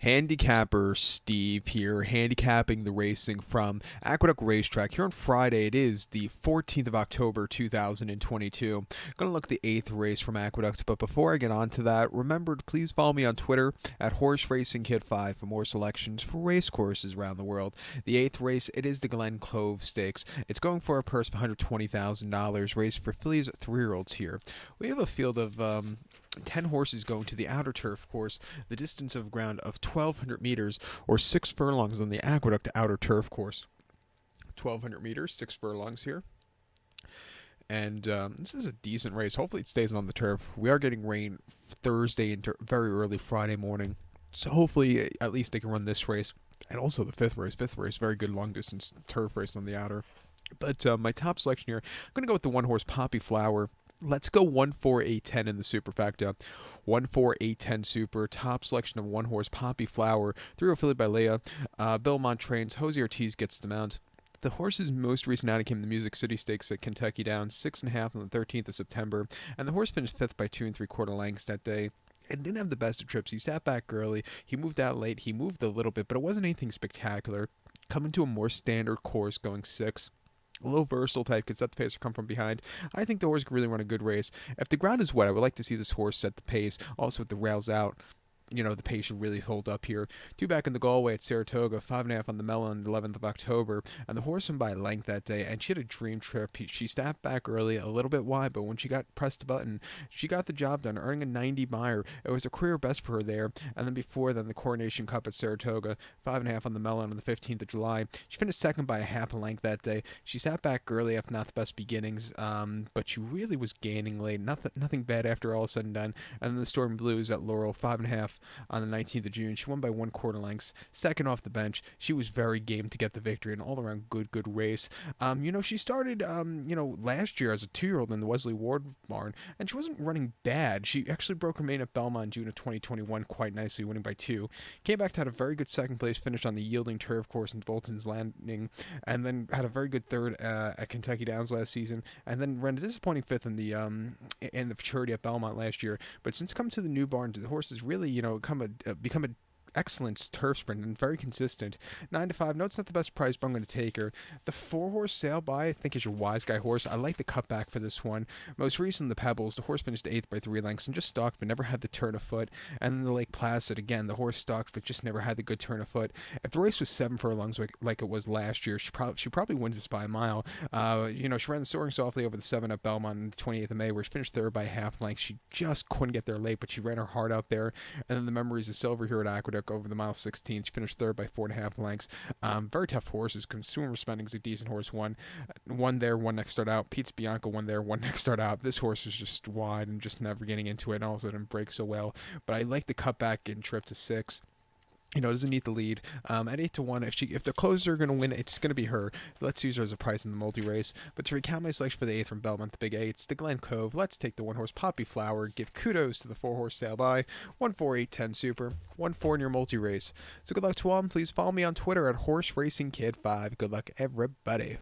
Handicapper Steve here, handicapping the racing from Aqueduct Racetrack. Here on Friday, it is the 14th of October, 2022. Going to look at the 8th race from Aqueduct, but before I get on to that, remember to please follow me on Twitter at HorseRacingKid5 for more selections for race courses around the world. The 8th race, it is the Glen Cove Stakes. It's going for a purse of $120,000, race for fillies 3-year-olds here. We have a field of 10 horses going to the outer turf course, the distance of ground of 1,200 meters or 6 furlongs on the Aqueduct outer turf course. 1,200 meters, 6 furlongs here. And this is a decent race. Hopefully it stays on the turf. We are getting rain Thursday into very early Friday morning. So hopefully at least they can run this race. And also the 5th race. 5th race, very good long distance turf race on the outer. But my top selection here, I'm going to go with the 1-horse Poppy Flower. Let's go 1-4-8-10 in the superfecta. 1-4-8-10 super. Top selection of 1-horse Poppy Flower. 3 affiliated by Leah. Belmont trains. Jose Ortiz gets the mount. The horse's most recent outing came in the Music City Stakes at Kentucky Downs, 6.5 on the 13th of September. And the horse finished 5th by 2 3/4 lengths that day. And didn't have the best of trips. He sat back early. He moved out late. He moved a little bit, but it wasn't anything spectacular. Coming to a more standard course, going 6. A little versatile type, could set the pace or come from behind. I think the horse can really run a good race. If the ground is wet, I would like to see this horse set the pace. Also, with the rails out, the pace should really hold up here. 2 back in the Galway at Saratoga, 5.5 on the Mellon, 11th of October, and the horse won by length that day, and she had a dream trip. She stepped back early, a little bit wide, but when she pressed the button, she got the job done, earning a 90 Meyer. It was a career best for her there, and then before then, the Coronation Cup at Saratoga, 5.5 on the Mellon on the 15th of July. She finished second by a half a length that day. She sat back early, if not the best beginnings, but she really was gaining late. Nothing bad after all said and done. And then the Storm Blues at Laurel, 5.5 on the 19th of June. She won by 1/4 lengths, second off the bench. She was very game to get the victory, and all around good race. She started, last year as a 2-year-old in the Wesley Ward barn, and she wasn't running bad. She actually broke her main at Belmont in June of 2021 quite nicely, winning by 2. Came back to had a very good second place finish on the yielding turf course in Bolton's Landing, and then had a very good third at Kentucky Downs last season, and then ran a disappointing 5th in the futurity at Belmont last year. But since coming to the new barn, the horse has really, become an excellent turf sprint and very consistent. 9-5. No, it's not the best price, but I'm going to take her. The 4-horse Sail By, I think, is your wise guy horse. I like the cutback for this one. Most recent, the Pebbles, the horse finished 8th by 3 lengths and just stalked, but never had the turn of foot. And then the Lake Placid, again, the horse stalked, but just never had the good turn of foot. If the race was 7 furlongs like it was last year, she probably wins this by a mile. She ran the Soaring Softly over the 7 at Belmont on the 28th of May, where she finished 3rd by a half length. She just couldn't get there late, but she ran her heart out there. And then the Memories of Silver here at Aqueduct over the mile 16. She finished 3rd by 4.5 lengths. Very tough horses. Consumer Spending's a decent horse. One there, one next start out. Pete's Bianca one there, one next start out. This horse is just wide and just never getting into it, and also didn't break so well. But I like the cutback in trip to 6. Doesn't need the lead. At 8-1, if the closers are going to win, it's going to be her. Let's use her as a price in the multi-race. But to recount my selection for the 8th from Belmont, the Big 8, it's the Glen Cove. Let's take the 1-horse Poppy Flower. Give kudos to the 4-horse Sail By. 1-4-8-10 super. 1-4 in your multi-race. So good luck to all. Please follow me on Twitter at HorseRacingKid5. Good luck, everybody.